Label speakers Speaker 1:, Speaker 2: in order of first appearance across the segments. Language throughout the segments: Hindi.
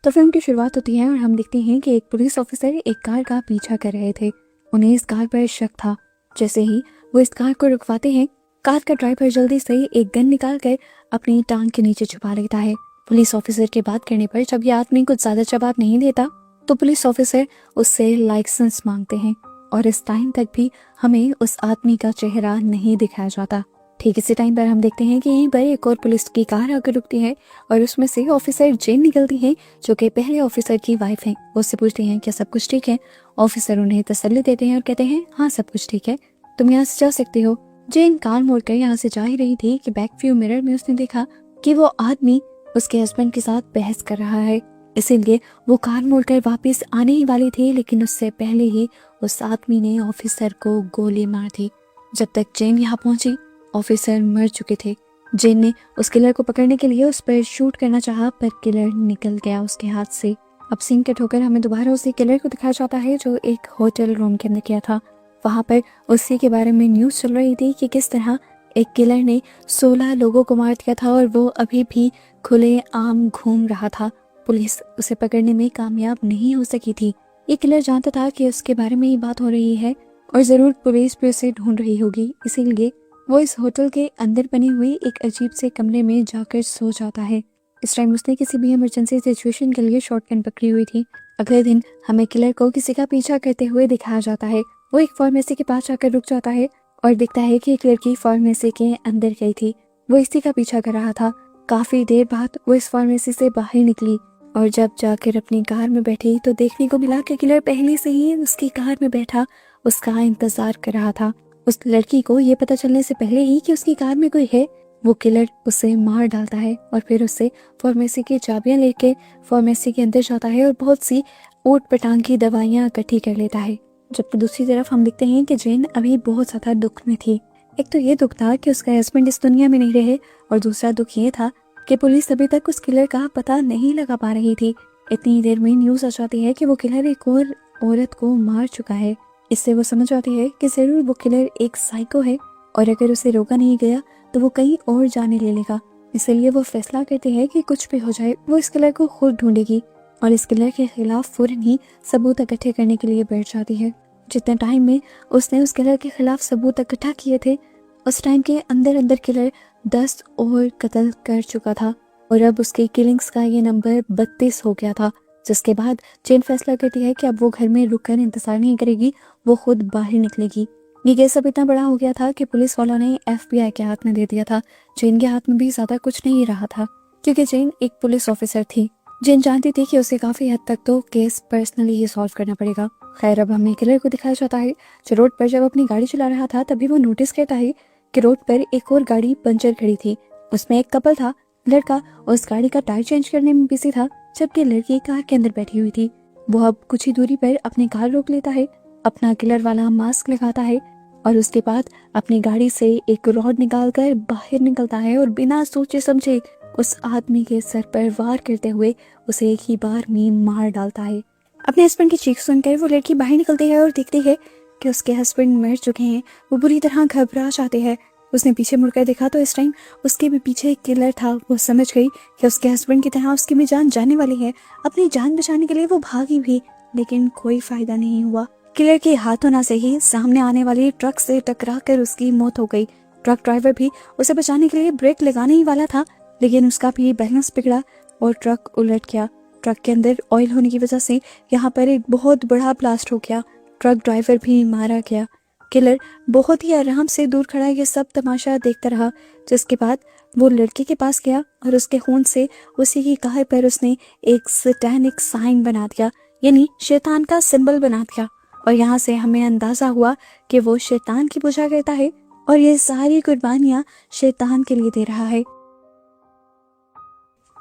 Speaker 1: तो फिल्म की शुरुआत होती है और हम देखते हैं कि एक पुलिस ऑफिसर एक कार का पीछा कर रहे थे। उन्हें इस कार पर शक था। जैसे ही वो इस कार को रुकवाते हैं, कार का ड्राइवर जल्दी से एक गन निकाल कर अपनी टांग के नीचे छुपा लेता है। पुलिस ऑफिसर की बात करने पर जब ये आदमी कुछ ज्यादा जवाब नहीं देता तो पुलिस ऑफिसर उससे लाइसेंस मांगते हैं और इस टाइम तक भी हमें उस आदमी का चेहरा नहीं दिखाया जाता। ठीक इसी टाइम पर हम देखते हैं कि यहीं पर एक और पुलिस की कार आकर रुकती है और उसमें से ऑफिसर जेन निकलती है, जो कि पहले ऑफिसर की वाइफ है। वो उससे पूछती हैं क्या सब कुछ ठीक है। ऑफिसर उन्हें तसल्ली देते हैं और कहते हैं हाँ सब कुछ ठीक है, तुम यहाँ से जा सकते हो। जेन कार मोड़कर यहाँ से जा ही रही थी कि बैक व्यू मिरर में उसने देखा कि वो आदमी उसके हस्बैंड के साथ बहस कर रहा है। इसीलिए वो कार मोड़कर वापस आने ही वाली थी, लेकिन उससे पहले ही उस आदमी ने ऑफिसर को गोली मार दी। जब तक जेन यहाँ पहुंची ऑफिसर मर चुके थे। जेन ने उस किलर को पकड़ने के लिए उस पर शूट करना चाहा, पर किलर निकल गया उसके हाथ से। अब सीन कट होकर हमें दोबारा उसी किलर को दिखाया जाता है जो एक होटल रूम के अंदर किया था। वहां पर उसी के बारे में न्यूज चल रही थी कि किस तरह एक किलर ने 16 लोगों को मार दिया था और वो अभी भी खुले आम घूम रहा था। पुलिस उसे पकड़ने में कामयाब नहीं हो सकी थी। ये किलर जानता था कि उसके बारे में ही बात हो रही है और जरूर पुलिस भी उसे ढूंढ रही होगी, इसीलिए वो इस होटल के अंदर बनी हुई एक अजीब से कमरे में जाकर सो जाता है। इस टाइम उसने किसी भी इमरजेंसी सिचुएशन के लिए शॉटगन पकड़ी हुई थी। अगले दिन हमें किलर को किसी का पीछा करते हुए दिखाया जाता है। वो एक फार्मेसी के पास जाकर रुक जाता है और दिखता है कि एक लड़की फार्मेसी के अंदर गई थी। वो इसी का पीछा कर रहा था। काफी देर बाद वो इस फार्मेसी से बाहर निकली और जब जाकर अपनी कार में बैठी तो देखने को मिला कि किलर पहले से ही उसकी कार में बैठा उसका इंतजार कर रहा था। उस लड़की को ये पता चलने से पहले ही कि उसकी कार में कोई है, वो किलर उसे मार डालता है और फिर उससे फार्मेसी की चाबियां लेके फार्मेसी के अंदर जाता है और बहुत सी ऊट पटांग की दवाइयां इकट्ठी कर लेता है। जबकि दूसरी तरफ हम देखते हैं कि जेन अभी बहुत ज्यादा दुख में थी। एक तो ये दुख था कि उसका हस्बैंड इस दुनिया में नहीं रहे और दूसरा दुख ये था कि पुलिस अभी तक उस किलर का पता नहीं लगा पा रही थी। इतनी देर में न्यूज आ जाती है कि वो किलर एक और औरत को मार चुका है। इससे वो समझ आती है कि जरूर वो किलर एक साइको है और अगर उसे रोका नहीं गया तो वो कहीं और जाने ले लेगा। इसलिए वो फैसला करती है कि कुछ भी हो जाए वो इस किलर को खुद ढूंढेगी और इस किलर के खिलाफ फौरन ही सबूत इकट्ठे करने के लिए बैठ जाती है। जितने टाइम में उसने उस किलर के खिलाफ सबूत इकट्ठा किए थे, उस टाइम के अंदर अंदर किलर 10 और कत्ल कर चुका था और अब उसके किलिंग्स का ये नंबर 32 हो गया था। जिसके बाद जेन फैसला करती है कि अब वो घर में रुककर इंतजार नहीं करेगी, वो खुद बाहर निकलेगी। ये केस अब इतना बड़ा हो गया था कि पुलिस वालों ने FBI के हाथ में दे दिया था। जेन के हाथ में भी ज्यादा कुछ नहीं रहा था क्योंकि जेन एक पुलिस ऑफिसर थी। जेन जानती थी कि उसे काफी हद तक तो केस पर्सनली ही सॉल्व करना पड़ेगा। खैर अब हमें किलर को दिखाया जाता है जो रोड पर जब अपनी गाड़ी चला रहा था तभी वो नोटिस करता है कि रोड पर एक और गाड़ी पंचर खड़ी थी। उसमें एक कपल था। लड़का उस गाड़ी का टायर चेंज करने में बिजी था जबकि लड़की कार के अंदर बैठी हुई थी। वो अब कुछ ही दूरी पर अपनी कार रोक लेता है, अपना किलर वाला मास्क लगाता है और उसके बाद अपनी गाड़ी से एक रॉड निकालकर बाहर निकलता है और बिना सोचे समझे उस आदमी के सर पर वार करते हुए उसे एक ही बार में मार डालता है। अपने हस्बैंड की चीख सुनकर वो लड़की बाहर निकलती है और देखती है कि उसके हस्बैंड मर चुके हैं। वो बुरी तरह घबरा जाती है। उसने पीछे मुड़कर देखा तो इस टाइम उसके भी पीछे एक किलर था। वो समझ गई कि उसके हस्बैंड की तरह उसकी भी जान जाने वाली है। अपनी जान बचाने के लिए वो भागी भी, लेकिन कोई फायदा नहीं हुआ। किलर के हाथ होना से ही सामने आने वाली ट्रक से टकराकर उसकी मौत हो गई। ट्रक ड्राइवर भी उसे बचाने के लिए ब्रेक लगाने ही वाला था, लेकिन उसका भी बैलेंस बिगड़ा और ट्रक उलट गया। ट्रक के अंदर ऑयल होने की वजह से यहाँ पर एक बहुत बड़ा ब्लास्ट हो गया। ट्रक ड्राइवर भी मारा गया। किलर बहुत ही आराम से दूर खड़ा ये सब तमाशा देखता रहा, जिसके बाद वो लड़के के पास गया और उसके खून से उसी की कार पर उसने एक सैटेनिक साइन बना दिया, यानी शैतान का सिंबल बना दिया। और यहाँ से हमें अंदाजा हुआ कि वो शैतान की पूजा करता है और ये सारी कुर्बानियां शैतान के लिए दे रहा है।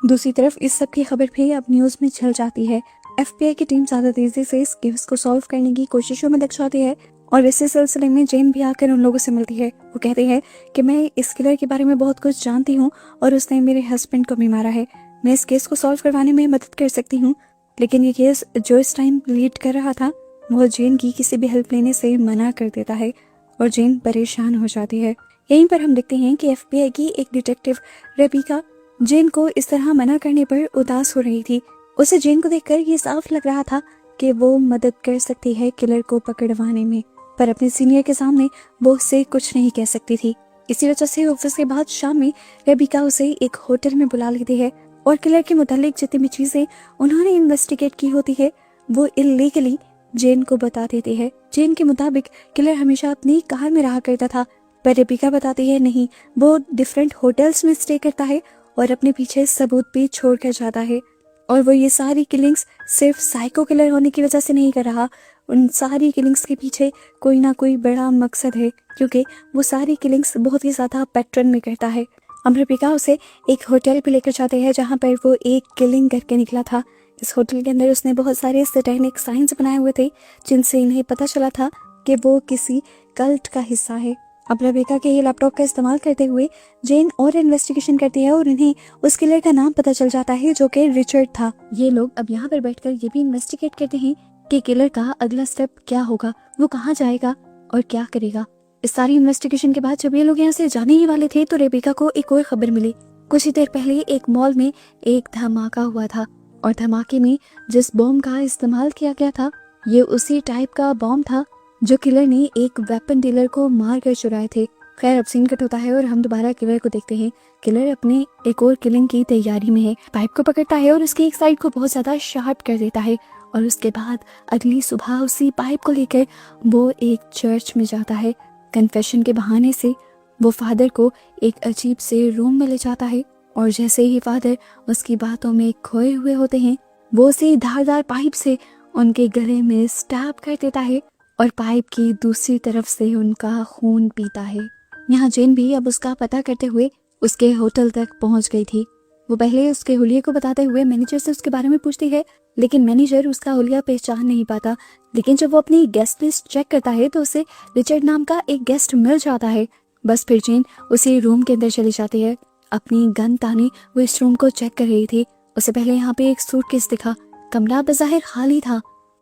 Speaker 1: दूसरी तरफ इस सब की खबर भी अब न्यूज में चल जाती है। FBI की टीम ज्यादा तेजी से इस केस को सॉल्व करने की कोशिशों में लग जाती है और इसी सिलसिले में जेन भी आकर उन लोगों से मिलती है। वो कहते हैं कि मैं इस किलर के बारे में बहुत कुछ जानती हूँ और उसने मेरे हस्बैंड को भी मारा है। मैं इस केस को सॉल्व करवाने में मदद कर सकती हूँ, लेकिन ये केस जो इस टाइम लीड कर रहा था वो जेन की किसी भी हेल्प लेने से मना कर देता है और जेन परेशान हो जाती है। यहीं पर हम देखते हैं कि FBI की एक डिटेक्टिव रेबिका जेन को इस तरह मना करने पर उदास हो रही थी। उसे जेन को देखकर ये साफ लग रहा था कि वो मदद कर सकती है किलर को पकड़वाने में, पर अपने सीनियर के सामने वो उससे कुछ नहीं कह सकती थी। इसी वजह से ऑफिस के बाद शाम में रेबिका उसे एक होटल में बुला लेती है और किलर के मुतालिक जितनी भी चीजें उन्होंने इन्वेस्टिगेट की होती है वो इलीगली जेन को बता देती है। जेन के मुताबिक किलर हमेशा अपनी कार में रहा करता था, पर रेबिका बताती है नहीं, वो डिफरेंट होटल्स में स्टे करता है और अपने पीछे सबूत भी छोड़ कर जाता है। और वो ये सारी किलिंग्स सिर्फ साइको किलर होने की वजह से नहीं कर रहा, उन सारी किलिंग्स के पीछे कोई ना कोई बड़ा मकसद है, क्योंकि वो सारी किलिंग्स बहुत ही ज्यादा पैटर्न में करता है। रेबिका उसे एक होटल पे लेकर जाते हैं जहाँ पर वो एक किलिंग करके निकला था। इस होटल के अंदर उसने बहुत सारे सैटेनिक साइंस बनाए हुए थे जिनसे इन्हें पता चला था कि वो किसी कल्ट का हिस्सा है। अब रेबिका के ये लैपटॉप का इस्तेमाल करते हुए जेन और इन्वेस्टिगेशन करती है और इन्हें उस किलर का नाम पता चल जाता है जो कि रिचर्ड था। ये लोग अब यहाँ पर बैठकर ये भी इन्वेस्टिगेट करते हैं कि किलर का अगला स्टेप क्या होगा, वो कहाँ जाएगा और क्या करेगा। इस सारी इन्वेस्टिगेशन के बाद जब ये लोग यहाँ से जाने ही वाले थे तो रेबिका को एक और खबर मिली। कुछ ही देर पहले एक मॉल में एक धमाका हुआ था और धमाके में जिस बॉम्ब का इस्तेमाल किया गया था ये उसी टाइप का बॉम्ब था जो किलर ने एक वेपन डीलर को मार कर चुराए थे। खैर अब सीन कट होता है और हम दोबारा किलर को देखते हैं। किलर अपने एक और किलिंग की तैयारी में है, पाइप को पकड़ता है और उसकी एक साइड को बहुत ज्यादा शार्प कर देता है और उसके बाद अगली सुबह उसी पाइप को लेकर वो एक चर्च में जाता है। कन्फेशन के बहाने से वो फादर को एक अजीब से रूम में ले जाता है और जैसे ही फादर उसकी बातों में खोए हुए होते हैं वो उसे धारदार पाइप से उनके गले में स्टैब कर देता है और पाइप की दूसरी तरफ से उनका खून पीता है। यहाँ जेन भी अब उसका पता करते हुए उसके होटल तक पहुंच गई थी। वो पहले उसके हुलिये को बताते हुए मैनेजर से उसके बारे में पूछती है, लेकिन मैनेजर उसका हुलिया पहचान नहीं पाता। लेकिन जब वो अपनी गेस्ट लिस्ट चेक करता है तो उसे रिचर्ड नाम का एक गेस्ट मिल जाता है। बस फिर जेन उसी रूम के अंदर चली जाती है। अपनी गन ताने वो इस रूम को चेक कर रही थी। उसे पहले यहाँ पे एक सूटकेस दिखा, कमरा बज़ाहिर खाली था।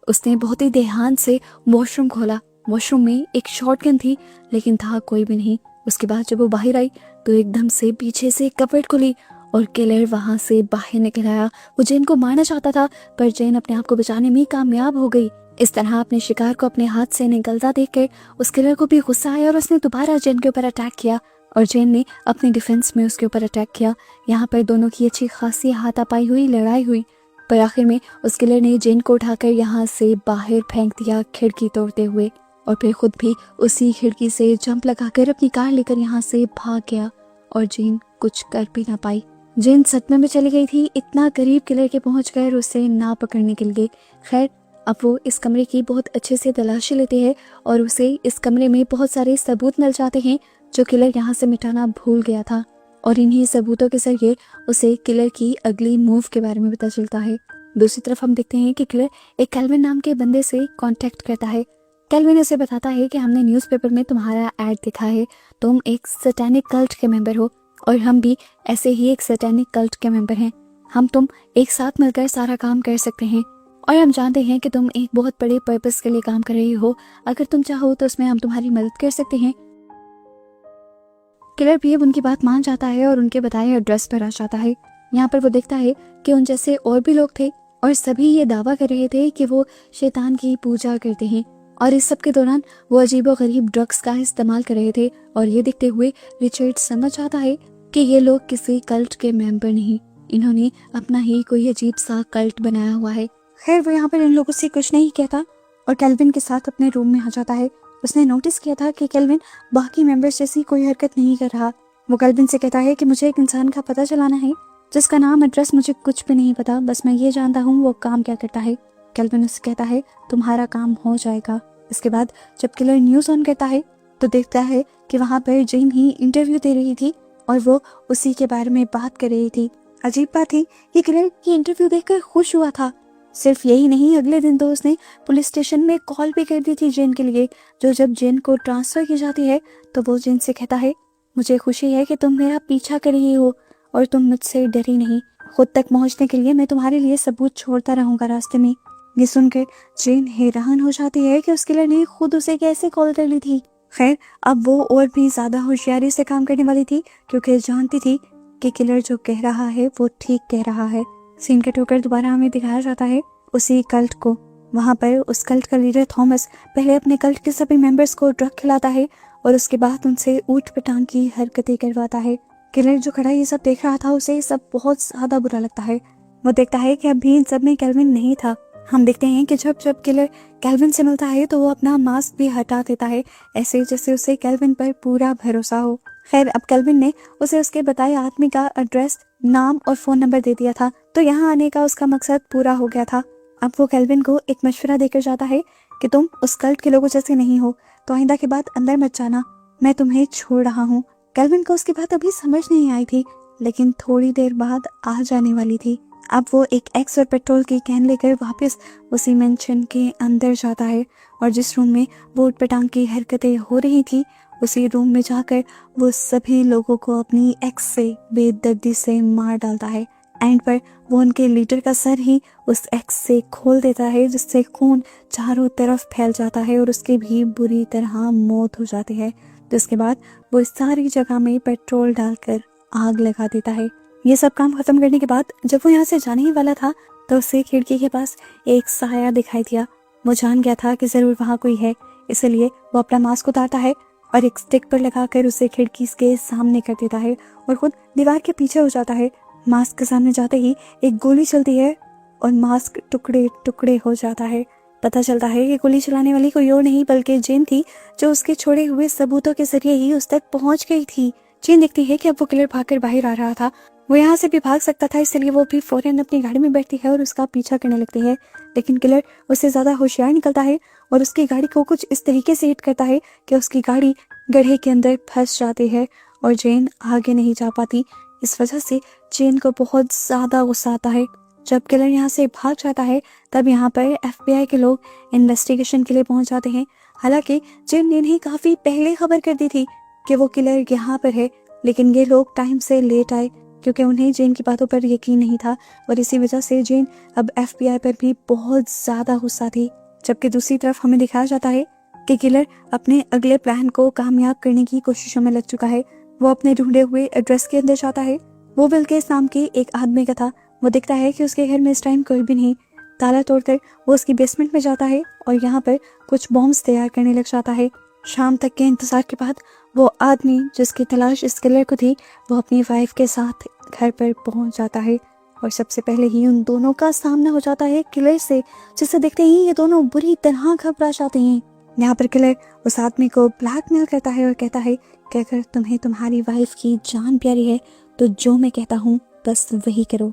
Speaker 1: उसने बहुत ही ध्यान से वॉशरूम खोला। वॉशरूम में एक शॉटगन थी लेकिन था कोई भी नहीं। उसके बाद जब वो बाहर आई तो एकदम से पीछे से कपड़ खुली और किलर वहां से बाहर निकल आया। वो जेन को मारना चाहता था पर जेन अपने आप को बचाने में कामयाब हो गई। इस तरह अपने शिकार को अपने हाथ से निकलता देखकर उस किलर को भी गुस्सा आया और उसने दोबारा जेन के ऊपर अटैक किया और जेन ने अपने डिफेंस में उसके ऊपर अटैक किया। यहाँ पर दोनों की अच्छी खासी हाथापाई हुई, लड़ाई हुई, पर आखिर में उस किलर ने जेन को उठाकर यहाँ से बाहर फेंक दिया खिड़की तोड़ते हुए और फिर खुद भी उसी खिड़की से जंप लगाकर अपनी कार लेकर यहाँ से भाग गया और जेन कुछ कर भी ना पाई। जेन सदमे में चली गई थी, इतना करीब किलर के पहुंचकर उसे ना पकड़ने के लिए। खैर अब वो इस कमरे की बहुत अच्छे से तलाशी लेते हैं और उसे इस कमरे में बहुत सारे सबूत मिल जाते हैं जो किलर यहाँ से मिटाना भूल गया था और इन्हीं सबूतों के जरिए उसे किलर की अगली मूव के बारे में पता चलता है। दूसरी तरफ हम देखते हैं कि किलर एक कैल्विन नाम के बंदे से कांटेक्ट करता है। कैल्विन उसे बताता है कि हमने न्यूज़पेपर में तुम्हारा ऐड देखा है, तुम एक सैटेनिक कल्ट के मेंबर हो और हम भी ऐसे ही एक सैटेनिक कल्ट के मेंबर हैं। हम तुम एक साथ मिलकर सारा काम कर सकते हैं और हम जानते हैं कि तुम एक बहुत बड़े पर्पस के लिए काम कर रही हो। अगर तुम चाहो तो उसमें हम तुम्हारी मदद कर सकते हैं। किलर भी उनकी बात मान जाता है और उनके बताए एड्रेस पर आ जाता है। यहाँ पर वो देखता है कि उन जैसे और भी लोग थे और सभी ये दावा कर रहे थे कि वो शैतान की पूजा करते हैं और इस सब के दौरान वो अजीबोगरीब ड्रग्स का इस्तेमाल कर रहे थे। और ये देखते हुए रिचर्ड समझ आता है कि ये लोग किसी कल्ट के मेंबर नहीं, इन्होंने अपना ही कोई अजीब सा कल्ट बनाया हुआ है। खैर वो यहाँ पर इन लोगों से कुछ नहीं कहता और कैल्विन के साथ अपने रूम में आ जाता है। उसने नोटिस किया था कि कैल्विन बाकी मेंबर्स जैसी कोई हरकत नहीं कर रहा। वो कैल्विन से कहता है कि मुझे एक इंसान का पता चलाना है जिसका नाम एड्रेस मुझे कुछ भी नहीं पता, बस मैं ये जानता हूँ वो काम क्या करता है। कैल्विन उससे कहता है तुम्हारा काम हो जाएगा। इसके बाद जब किलर न्यूज ऑन करता है तो देखता है कि वहाँ पर जेन ही इंटरव्यू दे रही थी और वो उसी के बारे में बात कर रही थी। अजीब बात थी, ये किलर की इंटरव्यू देखकर खुश हुआ था। सिर्फ यही नहीं, अगले दिन तो उसने पुलिस स्टेशन में कॉल भी कर दी थी जेन के लिए। जो जब जेन को ट्रांसफर की जाती है तो वो जेन से कहता है मुझे खुशी है कि तुम मेरा पीछा कर रही हो और तुम मुझसे डरी नहीं। खुद तक पहुंचने के लिए मैं तुम्हारे लिए सबूत छोड़ता रहूंगा रास्ते में। ये सुनकर जेन हैरान हो जाती है कि उस किलर ने खुद उसे कैसे कॉल कर ली थी। खैर अब वो और भी ज्यादा होशियारी से काम करने वाली थी क्योंकि जानती थी कि किलर जो कह रहा है वो ठीक कह रहा है। सीन कट होकर दोबारा हमें दिखाया जाता है उसी कल्ट को। वहाँ पर उस कल्ट का लीडर थॉमस पहले अपने कल्ट के सभी मेंबर्स को ड्रग खिलाता है और उसके बाद उनसे ऊट पटांग की हरकतें करवाता है। किलर जो खड़ा ये सब देख रहा था उसे सब बहुत ज्यादा बुरा लगता है। वो देखता है कि अभी इन सब में केल्विन नहीं था। हम देखते हैं कि जब जब किलर केल्विन से मिलता है तो वो अपना मास्क भी हटा देता है, ऐसे जैसे उसे केल्विन पर पूरा भरोसा हो। खैर अब केल्विन ने उसे उसके बताए आदमी का एड्रेस, नाम और फोन नंबर दे दिया था, तो यहाँ आने का उसका मकसद पूरा हो गया था। अब वो केल्विन को एक मशवरा देकर जाता है कि तुम उस कल्ट के लोगों जैसे नहीं हो, तो आइंदा के बाद अंदर मत जाना, मैं तुम्हें छोड़ रहा हूँ। केल्विन को उसकी बात अभी समझ नहीं आई थी, लेकिन थोड़ी देर बाद आ जाने वाली थी। अब वो एक एक्स और पेट्रोल की कैन लेकर वापस उसी मेंशन के अंदर जाता है और जिस रूम में वो उटपटांग की हरकतें हो रही थी उसी रूम में जाकर वो सभी लोगों को अपनी एक्स से बेदर्दी से मार डालता है। एंड पर वो उनके लीडर का सर ही उस एक्स से खोल देता है, जिससे खून चारों तरफ फैल जाता है और उसकी भी बुरी तरह मौत हो जाती है। तो इसके बाद वो इस सारी जगह में पेट्रोल डालकर आग लगा देता है। ये सब काम खत्म करने के बाद जब वो यहाँ से जाने ही वाला था तो उसे खिड़की के पास एक साया दिखाई दिया। वो जान गया था कि जरूर वहाँ कोई है, इसलिए वो अपना मास्क उतारता है और एक स्टिक पर लगाकर उसे खिड़की के सामने कर देता है और खुद दीवार के पीछे हो जाता है। मास्क के सामने जाते ही एक गोली चलती है और मास्क टुकड़े टुकड़े हो जाता है। पता चलता है कि गोली चलाने वाली कोई और नहीं बल्कि जेन थी, जो उसके छोड़े हुए सबूतों के जरिए ही उस तक पहुंच गई थी। जेन देखती है कि अब वो किलर भागकर बाहर आ रहा था, वो यहाँ से भी भाग सकता था, इसलिए वो भी फौरन अपनी गाड़ी में बैठती है और उसका पीछा करने लगती है। लेकिन किलर उससे ज्यादा होशियार निकलता है और उसकी गाड़ी को कुछ इस तरीके से हिट करता है कि उसकी गाड़ी गड्ढे के अंदर फंस जाती है और जेन आगे नहीं जा पाती। इस वजह से जेन को बहुत ज्यादा गुस्सा आता है। जब किलर यहाँ से भाग जाता है तब यहाँ पर FBI के लोग इन्वेस्टिगेशन के लिए पहुंच जाते हैं। हालांकि जेन ने इन्हें काफी पहले खबर कर दी थी कि वो किलर यहाँ पर है, लेकिन ये लोग टाइम से लेट आए क्योंकि उन्हें जेन की बातों पर यकीन नहीं था और इसी वजह से जेन अब FBI पर भी बहुत ज्यादा गुस्सा थी। जबकि दूसरी तरफ हमें दिखाया जाता है कि किलर अपने अगले प्लान को कामयाब करने की कोशिशों में लग चुका है। वो अपने ढूंढे हुए एड्रेस के अंदर जाता है। वो विल्केस नाम के एक आदमी का था। वो देखता है कि उसके घर में इस टाइम कोई भी नहीं। ताला तोड़कर वो उसकी बेसमेंट में जाता है और यहाँ पर कुछ बॉम्ब्स तैयार करने लग जाता है। शाम तक के इंतजार के बाद वो आदमी जिसकी तलाश इस किलर को थी, वो अपनी वाइफ के साथ घर पर पहुंच जाता है और सबसे पहले ही उन दोनों का सामना हो जाता है किलर से, जिसे देखते ही ये दोनों बुरी तरह घबरा जाते हैं। यहाँ पर किलर उस आदमी को ब्लैकमेल करता है और कहता है कि अगर तुम्हें तुम्हारी वाइफ की जान प्यारी है तो जो मैं कहता हूँ बस वही करो।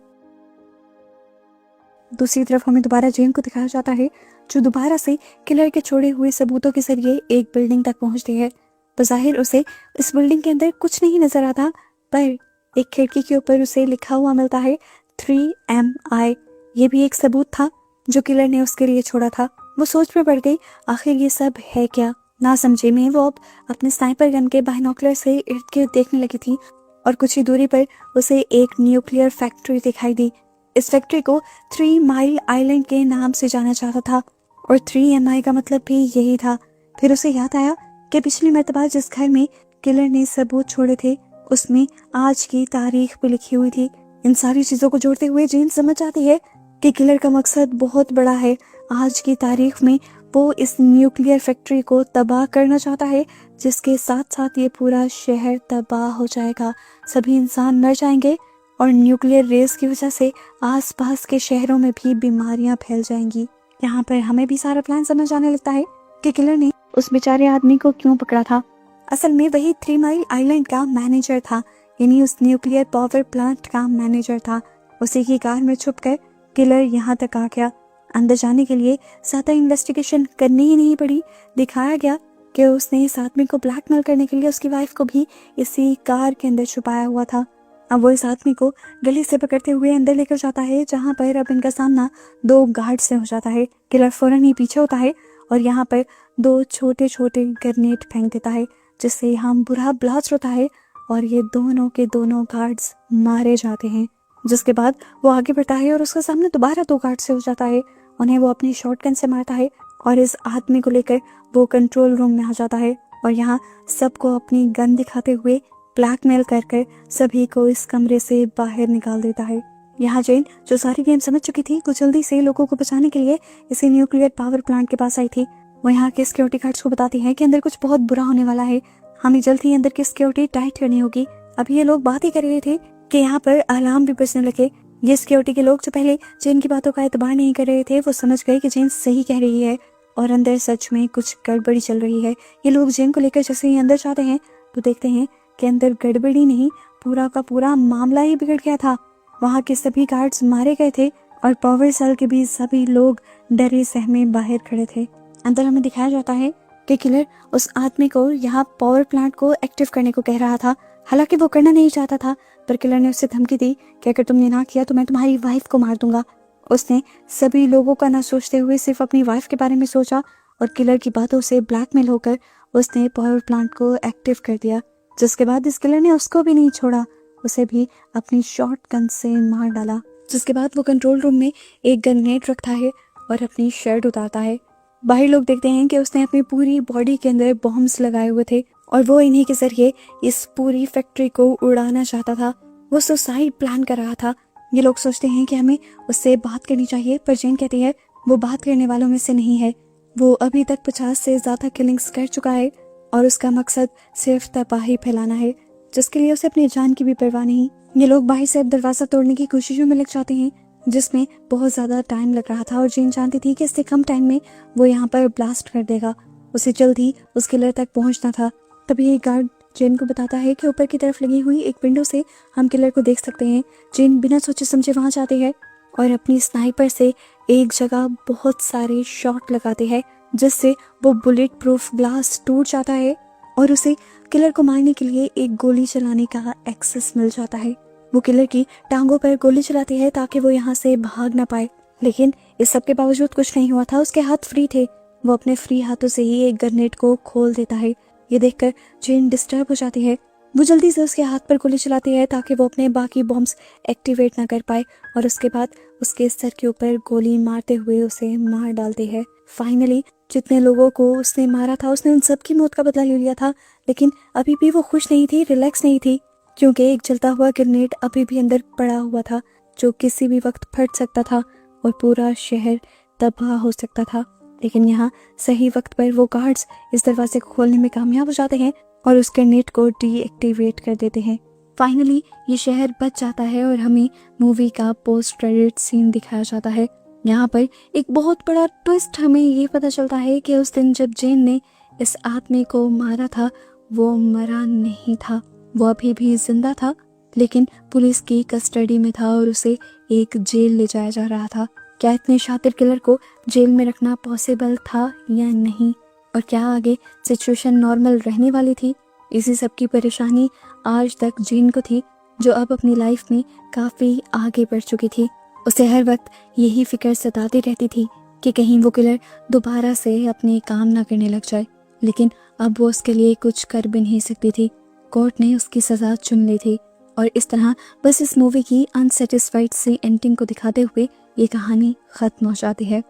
Speaker 1: दूसरी तरफ हमें दोबारा जेन को दिखाया जाता है, जो दोबारा से किलर के छोड़े हुए सबूतों के जरिए एक बिल्डिंग तक पहुंचती है। बज़ाहिर उसे इस बिल्डिंग के अंदर कुछ नहीं नजर आता, पर एक खिड़की के ऊपर उसे लिखा हुआ मिलता है 3MI। ये भी एक सबूत था जो किलर ने उसके लिए छोड़ा था। वो सोच में पड़ गई, आखिर ये सब है क्या। ना समझे में वो अब अपने स्नाइपर गन के बाइनोकुलर से इर्द गिर्द देखने लगी थी और कुछ ही दूरी पर उसे एक न्यूक्लियर फैक्ट्री दिखाई दी। इस फैक्ट्री को 3 माइल आइलैंड के नाम से जाना जाता था और 3MI का मतलब भी यही था। फिर उसे याद आया कि पिछली मर्तबा जिस घर में किलर ने सबूत छोड़े थे उसमें आज की तारीख भी लिखी हुई थी। इन सारी चीजों को जोड़ते हुए जेन समझ जाती है कि किलर का मकसद बहुत बड़ा है। आज की तारीख में वो इस न्यूक्लियर फैक्ट्री को तबाह करना चाहता है, जिसके साथ साथ ये पूरा शहर तबाह हो जाएगा। सभी इंसान मर जाएंगे और न्यूक्लियर रेस की वजह से आसपास के शहरों में भी बीमारियां फैल जाएंगी। यहाँ पर हमें भी सारा प्लान समझ आने लगता है कि किलर ने उस बेचारे आदमी को क्यों पकड़ा था। असल में वही 3 माइल आइलैंड का मैनेजर था, यानी उस न्यूक्लियर पावर प्लांट का मैनेजर था। उसी की कार में छुपकर किलर यहाँ तक आ गया। अंदर जाने के लिए ज्यादा इन्वेस्टिगेशन करनी ही नहीं पड़ी। दिखाया गया कि उसने इस आदमी को ब्लैकमेल करने के लिए उसकी वाइफ को भी इसी कार के अंदर छुपाया हुआ था। अब वो इस आदमी को गले से पकड़ते हुए अंदर लेकर जाता है, जहाँ पर अब इनका सामना 2 गार्ड से हो जाता है। किलर फौरन ही पीछे होता है और यहाँ पर 2 छोटे छोटे ग्रेनेड फेंक देता है, जिससे यहाँ बुरा ब्लास्ट होता है और ये दोनों के दोनों गार्ड्स मारे जाते हैं। जिसके बाद वो आगे बढ़ता है और उसका सामने दोबारा 2 गार्ड से हो जाता है। उन्हें वो अपनी शॉटगन से मारता है और इस आदमी को लेकर वो कंट्रोल रूम में आ जाता है और यहाँ सबको अपनी गन दिखाते हुए ब्लैकमेल कर सभी को इस कमरे से बाहर निकाल देता है। यहाँ जेन जो सारी गेम समझ चुकी थी वो जल्दी से लोगों को बचाने के लिए इसी न्यूक्लियर पावर प्लांट के पास आई थी। वो यहाँ के सिक्योरिटी गार्ड्स को बताती है कि अंदर कुछ बहुत बुरा होने वाला है, हमें जल्द ही अंदर की सिक्योरिटी टाइट करनी होगी। अभी ये लोग बात ही कर रहे थे कि यहाँ पर अलार्म भी बजने लगे। ये सिक्योरिटी के लोग जो पहले जेन की बातों का एतबार नहीं कर रहे थे वो समझ गए कि जेन सही कह रही है और अंदर सच में कुछ गड़बड़ी चल रही है। ये लोग जेन को लेकर जैसे ही अंदर जाते हैं तो देखते हैं कि अंदर गड़बड़ी नहीं, पूरा का पूरा मामला ही बिगड़ गया था। वहाँ के सभी गार्ड्स मारे गए थे और पावर सेल के भी सभी लोग डरे सहमे बाहर खड़े थे। अंदर हमें दिखाया जाता है कि किलर उस आदमी को यहाँ पावर प्लांट को एक्टिव करने को कह रहा था। हालांकि वो करना नहीं चाहता था, पर किलर ने उससे धमकी दी कि अगर तुमने ना किया तो मैं तुम्हारी वाइफ को मार दूंगा। उसने सभी लोगों का ना सोचते हुए सिर्फ अपनी वाइफ के बारे में सोचा और किलर की बातों से ब्लैकमेल होकर उसने पावर प्लांट को एक्टिव कर दिया। जिसके बाद इस किलर ने उसको भी नहीं छोड़ा, उसे भी अपनी शॉर्ट गन से मार डाला। जिसके बाद वो कंट्रोल रूम में एक ग्रेनेड रखता है और अपनी शर्ट उतारता है। बाहर लोग देखते हैं कि उसने अपनी पूरी बॉडी के अंदर बॉम्ब्स लगाए हुए थे और वो इन्हीं के जरिए इस पूरी फैक्ट्री को उड़ाना चाहता था। वो सुसाइड प्लान कर रहा था। ये लोग सोचते हैं कि हमें उससे बात करनी चाहिए, पर जेन कहती है वो बात करने वालों में से नहीं है। वो अभी तक 50 से ज्यादा किलिंग्स कर चुका है और उसका मकसद सिर्फ तबाही फैलाना है, जिसके लिए उसे अपनी जान की भी परवाह नहीं। ये लोग बाहर से अब दरवाजा तोड़ने की कोशिशों में लग जाते हैं, जिसमें बहुत ज्यादा टाइम लग रहा था और जेन जानती थी कि इससे कम टाइम में वो यहाँ पर ब्लास्ट कर देगा। उसे जल्द ही उस किलर तक पहुंचना था। तभी एक गार्ड जेन को बताता है कि ऊपर की तरफ लगी हुई एक विंडो से हम किलर को देख सकते हैं। जेन बिना सोचे समझे वहां जाते हैं और अपनी स्नाइपर से एक जगह बहुत सारे शॉट लगाते हैं, जिससे वो बुलेट प्रूफ ग्लास टूट जाता है और उसे किलर को मारने के लिए एक गोली चलाने का एक्सेस मिल जाता है। वो किलर की टांगों पर गोली चलाती है ताकि वो यहाँ से भाग ना पाए, लेकिन इस सब के बावजूद कुछ नहीं हुआ था। उसके हाथ फ्री थे। वो अपने फ्री हाथों से ही एक ग्रेनेड को खोल देता है। ये देखकर जेन डिस्टर्ब हो जाती है। वो जल्दी से उसके हाथ पर गोली चलाती है ताकि वो अपने बाकी बॉम्ब्स एक्टिवेट ना कर पाए और उसके बाद उसके सर के ऊपर गोली मारते हुए उसे मार डालती है। फाइनली जितने लोगों को उसने मारा था उसने उन सब की मौत का बदला ले लिया था, लेकिन अभी भी वो खुश नहीं थी, रिलैक्स नहीं थी, क्योंकि एक जलता हुआ ग्रेनेड अभी भी अंदर पड़ा हुआ था जो किसी भी वक्त फट सकता था और पूरा शहर तबाह हो सकता था। लेकिन यहाँ सही वक्त पर वो गार्ड्स इस दरवाजे को खोलने में कामयाब हो जाते हैं और उस ग्रेनेड को डीएक्टिवेट कर देते हैं। फाइनली ये शहर बच जाता है और हमें मूवी का पोस्ट क्रेडिट सीन दिखाया जाता है। यहाँ पर एक बहुत बड़ा ट्विस्ट हमें ये पता चलता है कि उस दिन जब जेन ने इस आदमी को मारा था वो मरा नहीं था, वो अभी भी जिंदा था, लेकिन पुलिस की कस्टडी में था और उसे एक जेल ले जाया जा रहा था। क्या इतने शातिर किलर को जेल में रखना पॉसिबल था या नहीं, और क्या आगे सिचुएशन नॉर्मल रहने वाली थी? इसी सब की परेशानी आज तक जेन को थी, जो अब अपनी लाइफ में काफ़ी आगे बढ़ चुकी थी। उसे हर वक्त यही फिक्र सताती रहती थी कि कहीं वो किलर दोबारा से अपने काम ना करने लग जाए, लेकिन अब वो उसके लिए कुछ कर भी नहीं सकती थी। कोर्ट ने उसकी सज़ा चुन ली थी और इस तरह बस इस मूवी की अनसेटिस्फाइड सी एंडिंग को दिखाते हुए ये कहानी ख़त्म हो जाती है।